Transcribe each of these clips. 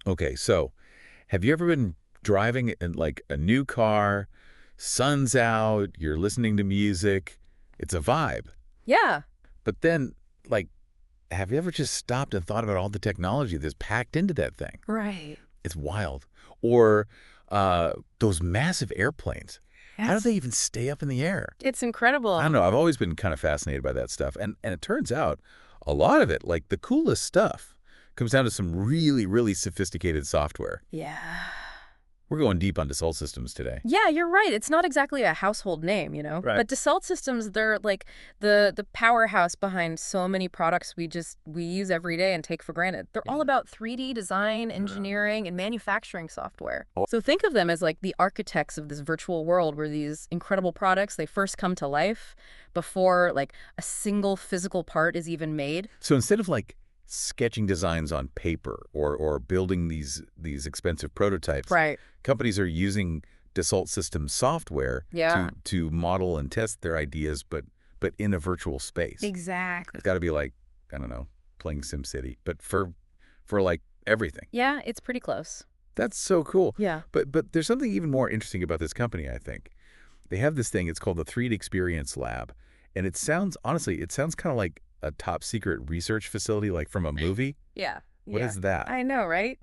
Okay, so have you ever been driving in like a new car, sun's out, you're listening to music, it's a vibe. Yeah, But then, like, have you ever just stopped and thought about all the technology that's packed into that thing? right. It's wild. Or those massive airplanes. How do Yes. they even stay up in the air? It's I don't incredible. know. I've always been kind of fascinated by that stuff. And it turns out a lot of it, like the coolest stuff, comes down to some really, really sophisticated software. Yeah. We're going deep on Dassault systems today. Yeah, you're right. It's not exactly a household name, Right. But Dassault Systems, they're like the powerhouse behind so many products we use every day and take for granted. They're all Yeah. about 3D design, Uh, engineering, and manufacturing software. oh, So think of them as like the architects of this virtual world where these incredible products, they first come to life before like a single physical part is even made. So instead of like sketching designs on paper or building these expensive prototypes, Right. companies are using Dassault Systems software Yeah. to model and test their ideas, but in a virtual space. Exactly. It's got to be like, I don't know, playing SimCity, but for like everything. Yeah, it's pretty close. That's so cool. Yeah. But there's something even more interesting about this company, I think. They have this thing, it's called the 3DEXPERIENCE Lab. And it sounds, honestly, it sounds kind of like a top secret research facility, like from a movie. Yeah. What Yeah. is that? I know, right?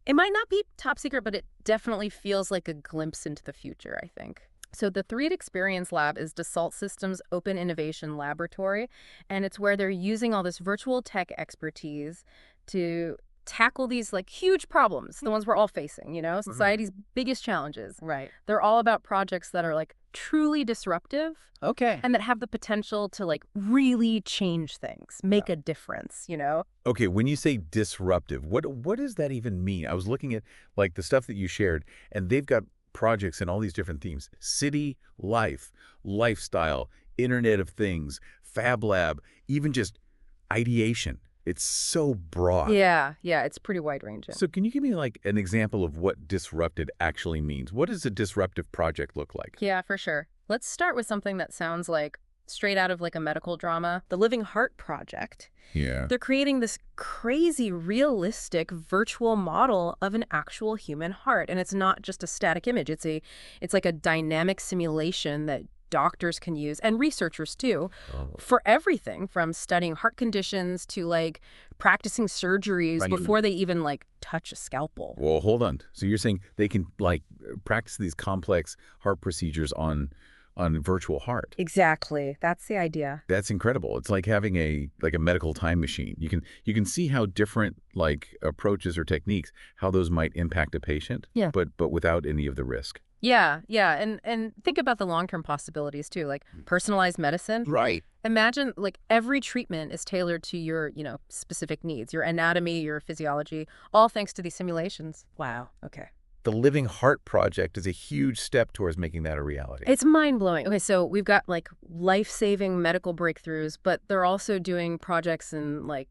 It might not be top secret, but it definitely feels like a glimpse into the future, I think. So the 3D Experience Lab is Dassault Systems' open innovation laboratory, and it's where they're using all this virtual tech expertise to tackle these like huge problems, the ones we're all facing, society's biggest challenges. Right. They're all about projects that are like truly disruptive Okay. and that have the potential to like really change things, make a difference. Okay, when you say disruptive, what does that even mean? I was looking at like the stuff that you shared, and they've got projects in all these different themes: city, life, lifestyle, Internet of Things, Fab Lab, even just ideation. It's so broad. Yeah, it's pretty wide ranging. So can you give me like an example of what disrupted actually means? What does a disruptive project look like? Yeah, for sure. Let's start with something that sounds like straight out of like a medical drama, the Living Heart Project. Yeah. They're creating this crazy, realistic virtual model of an actual human heart. And it's not just a static image. It's like a dynamic simulation that doctors can use and researchers too Oh. for everything from studying heart conditions to like practicing surgeries Right. before they even like touch a scalpel. Well, hold on. So you're saying they can like practice these complex heart procedures on virtual heart. Exactly. That's the idea. That's incredible. It's like having a medical time machine. You can see how different like approaches or techniques, how those might impact a patient, Yeah. but without any of the risk. Yeah. And think about the long-term possibilities too, like personalized medicine. Right. Imagine like every treatment is tailored to your, specific needs, your anatomy, your physiology, all thanks to these simulations. Wow. Okay. The Living Heart Project is a huge step towards making that a reality. It's mind-blowing. Okay, so we've got like life-saving medical breakthroughs, but they're also doing projects in like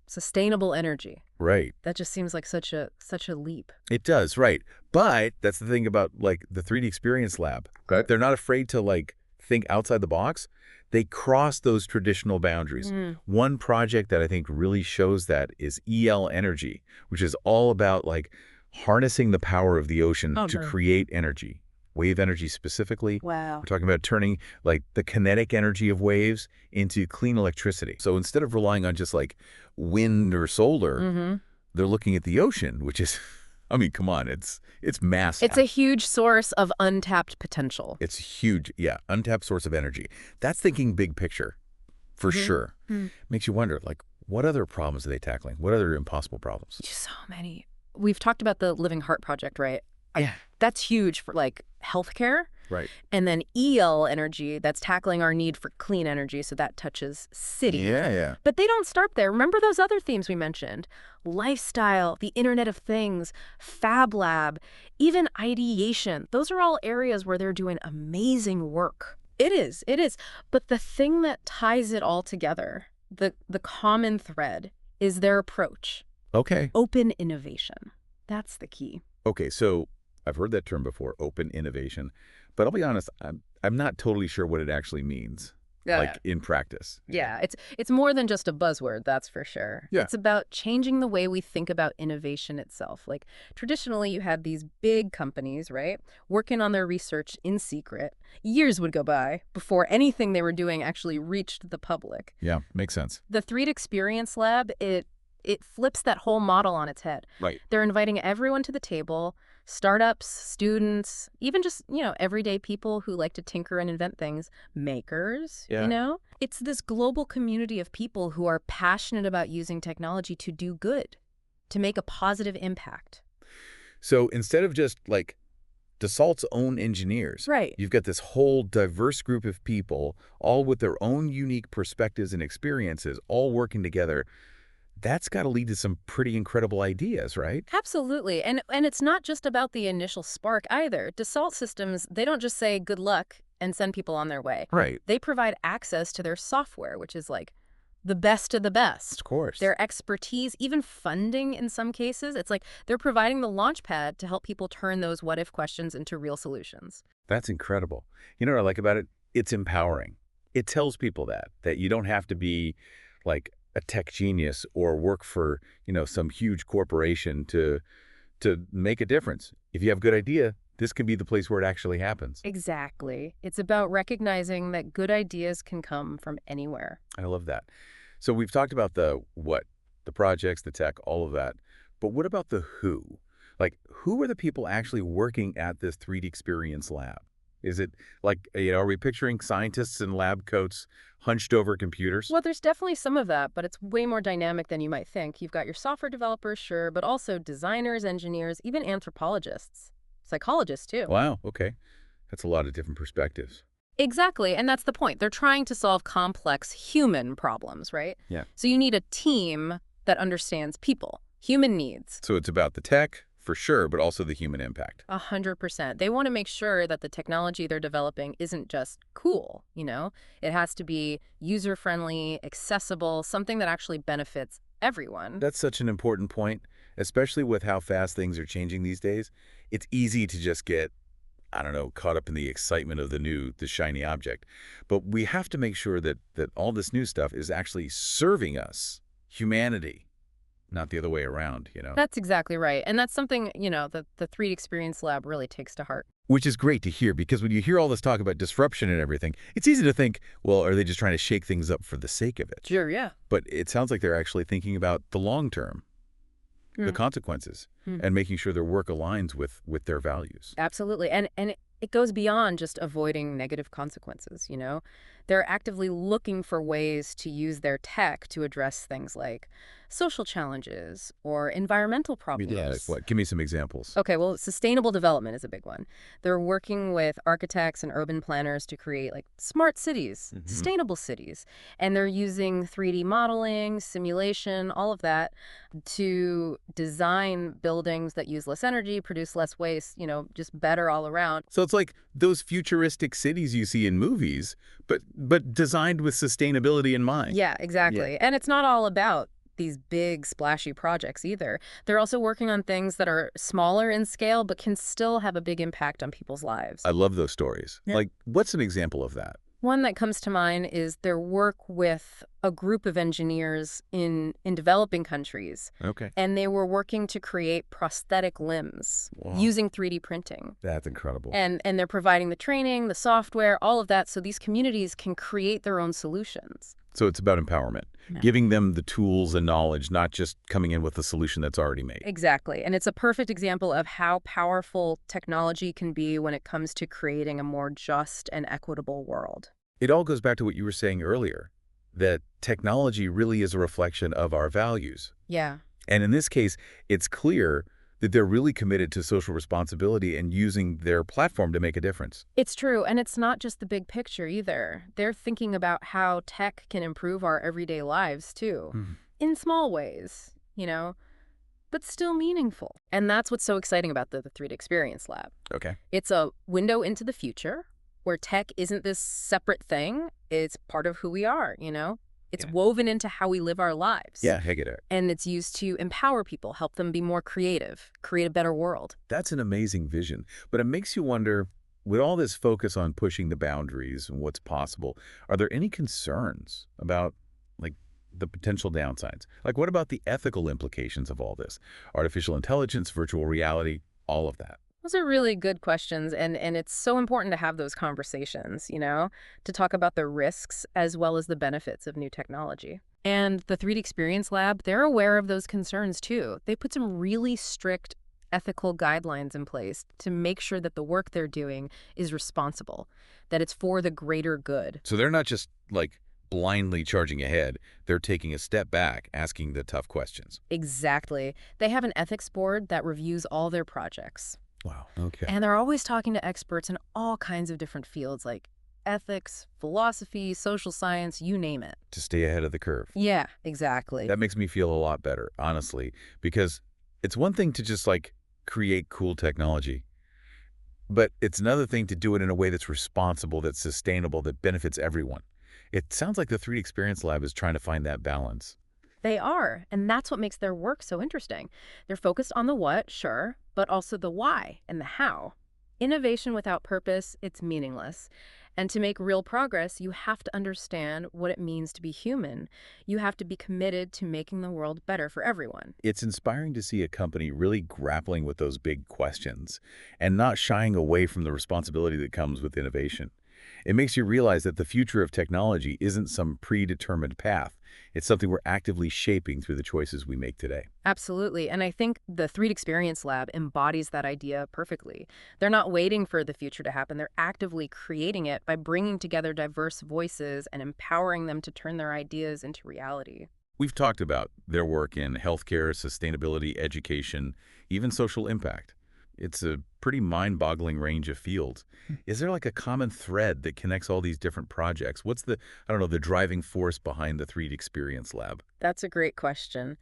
sustainable energy. Right. That just seems like such a leap. It does, right. But that's the thing about like the 3D Experience Lab. Okay. They're not afraid to like think outside the box. They cross those traditional boundaries. One project that I think really shows that is EL Energy, which is all about like harnessing the power of the ocean to create energy, wave energy specifically. Wow. We're talking about turning like the kinetic energy of waves into clean electricity. So instead of relying on just like wind or solar, they're looking at the ocean, which is, I mean, come on, it's massive. It's a huge source of untapped potential. It's huge. Yeah, untapped source of energy. That's thinking big picture, for sure. Makes you wonder, like, what other problems are they tackling? What other impossible problems? So many. We've talked about the Living Heart Project, right? Yeah. That's huge for like healthcare. Right. And then EL Energy, that's tackling our need for clean energy, so that touches cities. Yeah. But they don't start there. Remember those other themes we mentioned? Lifestyle, the Internet of Things, Fab Lab, even ideation. Those are all areas where they're doing amazing work. It is. But the thing that ties it all together, the common thread, is their approach. Okay. Open innovation. That's the key. Okay, so I've heard that term before, open innovation. But I'll be honest, I'm not totally sure what it actually means. Yeah. like in practice. Yeah, it's more than just a buzzword, that's for sure. Yeah. It's about changing the way we think about innovation itself. Like, traditionally, you had these big companies, right, working on their research in secret. Years would go by before anything they were doing actually reached the public. Yeah, makes sense. The 3DEXPERIENCE Lab, it flips that whole model on its head. Right. They're inviting everyone to the table, startups, students, even just, everyday people who like to tinker and invent things, makers, Yeah. It's this global community of people who are passionate about using technology to do good, to make a positive impact. So instead of just like Dassault's own engineers, Right. you've got this whole diverse group of people, all with their own unique perspectives and experiences, all working together. That's got to lead to some pretty incredible ideas, right? Absolutely. And it's not just about the initial spark either. Dassault Systems, they don't just say good luck and send people on their way. Right. They provide access to their software, which is like the best of the best. Of course. Their expertise, even funding in some cases. It's like they're providing the launch pad to help people turn those what-if questions into real solutions. That's incredible. You know what I like about it? It's empowering. It tells people that you don't have to be like a tech genius or work for, some huge corporation to make a difference. If you have a good idea, this can be the place where it actually happens. Exactly. It's about recognizing that good ideas can come from anywhere. I love that. So we've talked about the what, the projects, the tech, all of that. But what about the who? Like, who are the people actually working at this 3D Experience Lab? Is it like, are we picturing scientists in lab coats hunched over computers? Well, there's definitely some of that, but it's way more dynamic than you might think. You've got your software developers, sure, but also designers, engineers, even anthropologists, psychologists, too. Wow, okay. That's a lot of different perspectives. Exactly, and that's the point. They're trying to solve complex human problems, right? Yeah. So you need a team that understands people, human needs. So it's about the tech, for sure, but also the human impact. 100%. They want to make sure that the technology they're developing isn't just cool, It has to be user-friendly, accessible, something that actually benefits everyone. That's such an important point, especially with how fast things are changing these days. It's easy to just get, I don't know, caught up in the excitement of the shiny object. But we have to make sure that all this new stuff is actually serving us, humanity, not the other way around, That's exactly right. And that's something, that the 3D Experience Lab really takes to heart. Which is great to hear, because when you hear all this talk about disruption and everything, it's easy to think, well, are they just trying to shake things up for the sake of it? Sure, yeah. But it sounds like they're actually thinking about the long term, the consequences, and making sure their work aligns with their values. Absolutely. And it goes beyond just avoiding negative consequences, They're actively looking for ways to use their tech to address things like social challenges or environmental problems. Yeah, like what? Give me some examples. Okay, well, sustainable development is a big one. They're working with architects and urban planners to create smart cities, sustainable cities. And they're using 3D modeling, simulation, all of that to design buildings that use less energy, produce less waste, just better all around. So it's like those futuristic cities you see in movies, but designed with sustainability in mind. Yeah, exactly. Yeah. And it's not all about these big splashy projects either. They're also working on things that are smaller in scale but can still have a big impact on people's lives. I love those stories. Yeah. Like, what's an example of that? One that comes to mind is their work with a group of engineers in developing countries. Okay. And they were working to create prosthetic limbs using 3D printing. That's incredible. And they're providing the training, the software, all of that so these communities can create their own solutions. So it's about empowerment, giving them the tools and knowledge, not just coming in with a solution that's already made. Exactly. And it's a perfect example of how powerful technology can be when it comes to creating a more just and equitable world. It all goes back to what you were saying earlier, that technology really is a reflection of our values. Yeah. And in this case, it's clear that they're really committed to social responsibility and using their platform to make a difference. It's true, and it's not just the big picture either. They're thinking about how tech can improve our everyday lives, too. In small ways, but still meaningful. And that's what's so exciting about the 3D Experience Lab. Okay. It's a window into the future where tech isn't this separate thing. It's part of who we are, It's woven into how we live our lives. Yeah, I get it. And it's used to empower people, help them be more creative, create a better world. That's an amazing vision. But it makes you wonder, with all this focus on pushing the boundaries and what's possible, are there any concerns about, like, the potential downsides? Like, what about the ethical implications of all this? Artificial intelligence, virtual reality, all of that. Those are really good questions, and it's so important to have those conversations, to talk about the risks as well as the benefits of new technology. And the 3D Experience Lab, they're aware of those concerns too. They put some really strict ethical guidelines in place to make sure that the work they're doing is responsible, that it's for the greater good. So they're not just, like, blindly charging ahead. They're taking a step back, asking the tough questions. Exactly. They have an ethics board that reviews all their projects. Wow. Okay. And they're always talking to experts in all kinds of different fields like ethics, philosophy, social science, you name it. To stay ahead of the curve. Yeah, exactly. That makes me feel a lot better, honestly, because it's one thing to just, like, create cool technology, but it's another thing to do it in a way that's responsible, that's sustainable, that benefits everyone. It sounds like the 3D Experience Lab is trying to find that balance. They are, and that's what makes their work so interesting. They're focused on the what, sure, but also the why and the how. Innovation without purpose, it's meaningless. And to make real progress, you have to understand what it means to be human. You have to be committed to making the world better for everyone. It's inspiring to see a company really grappling with those big questions and not shying away from the responsibility that comes with innovation. It makes you realize that the future of technology isn't some predetermined path. It's something we're actively shaping through the choices we make today. Absolutely. And I think the 3D Experience Lab embodies that idea perfectly. They're not waiting for the future to happen. They're actively creating it by bringing together diverse voices and empowering them to turn their ideas into reality. We've talked about their work in healthcare, sustainability, education, even social impact. It's a pretty mind-boggling range of fields. Is there, like, a common thread that connects all these different projects? What's the, I don't know, the driving force behind the 3D Experience Lab? That's a great question.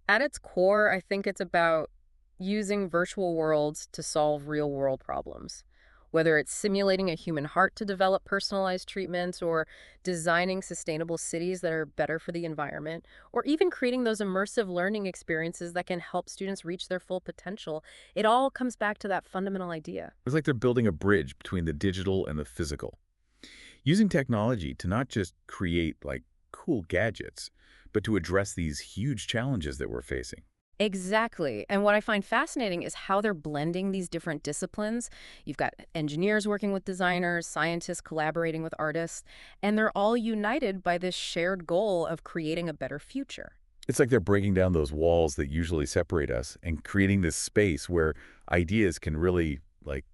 At its core, I think it's about using virtual worlds to solve real-world problems. Whether it's simulating a human heart to develop personalized treatments or designing sustainable cities that are better for the environment, or even creating those immersive learning experiences that can help students reach their full potential, it all comes back to that fundamental idea. It's like they're building a bridge between the digital and the physical, using technology to not just create, like, cool gadgets, but to address these huge challenges that we're facing. Exactly. And what I find fascinating is how they're blending these different disciplines. You've got engineers working with designers, scientists collaborating with artists, and they're all united by this shared goal of creating a better future. It's like they're breaking down those walls that usually separate us and creating this space where ideas can really, like,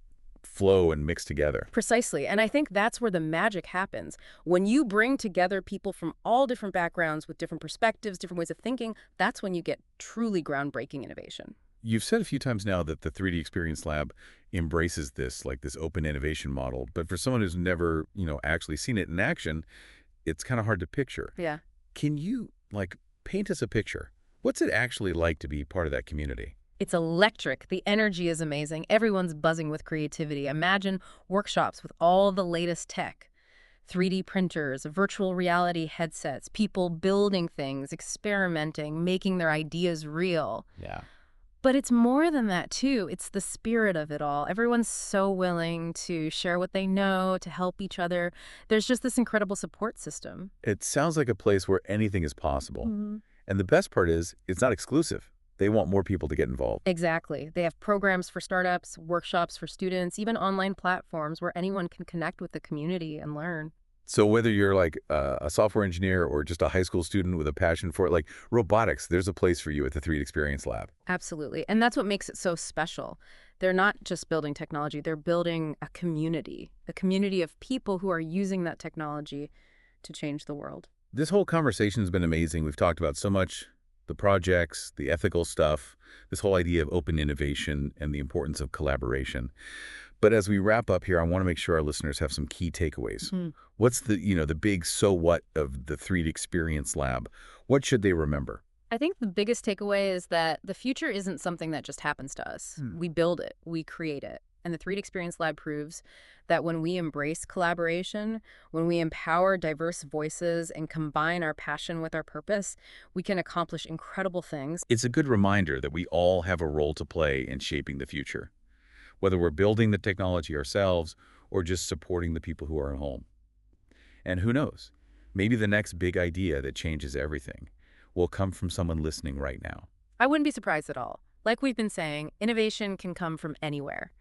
flow and mix together. Precisely. And I think that's where the magic happens. When you bring together people from all different backgrounds with different perspectives, different ways of thinking, that's when you get truly groundbreaking innovation. You've said a few times now that the 3D Experience Lab embraces this, like, this open innovation model, but for someone who's never, actually seen it in action, it's kind of hard to picture. Yeah. Can you, like, paint us a picture? What's it actually like to be part of that community? It's electric. The energy is amazing. Everyone's buzzing with creativity. Imagine workshops with all the latest tech. 3D printers, virtual reality headsets, people building things, experimenting, making their ideas real. Yeah. But it's more than that, too. It's the spirit of it all. Everyone's so willing to share what they know, to help each other. There's just this incredible support system. It sounds like a place where anything is possible. And the best part is, it's not exclusive. They want more people to get involved. Exactly. They have programs for startups, workshops for students, even online platforms where anyone can connect with the community and learn. So whether you're, like, a software engineer or just a high school student with a passion for it, like robotics, there's a place for you at the 3D Experience Lab. Absolutely. And that's what makes it so special. They're not just building technology, they're building a community of people who are using that technology to change the world. This whole conversation has been amazing. We've talked about so much: the projects, the ethical stuff, this whole idea of open innovation and the importance of collaboration. But as we wrap up here, I want to make sure our listeners have some key takeaways. What's the big so what of the 3D Experience Lab? What should they remember? I think the biggest takeaway is that the future isn't something that just happens to us. We build it, we create it. And the 3D Experience Lab proves that when we embrace collaboration, when we empower diverse voices and combine our passion with our purpose, we can accomplish incredible things. It's a good reminder that we all have a role to play in shaping the future. Whether we're building the technology ourselves or just supporting the people who are at home. And who knows? Maybe the next big idea that changes everything will come from someone listening right now. I wouldn't be surprised at all. Like we've been saying, innovation can come from anywhere.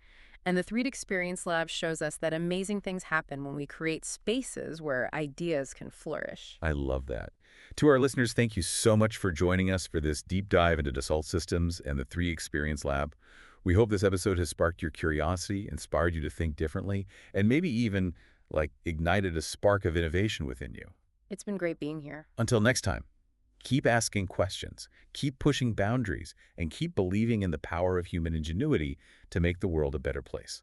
And the 3D Experience Lab shows us that amazing things happen when we create spaces where ideas can flourish. I love that. To our listeners, thank you so much for joining us for this deep dive into Dassault Systems and the 3D Experience Lab. We hope this episode has sparked your curiosity, inspired you to think differently, and maybe even, ignited a spark of innovation within you. It's been great being here. Until next time, keep asking questions, keep pushing boundaries, and keep believing in the power of human ingenuity to make the world a better place.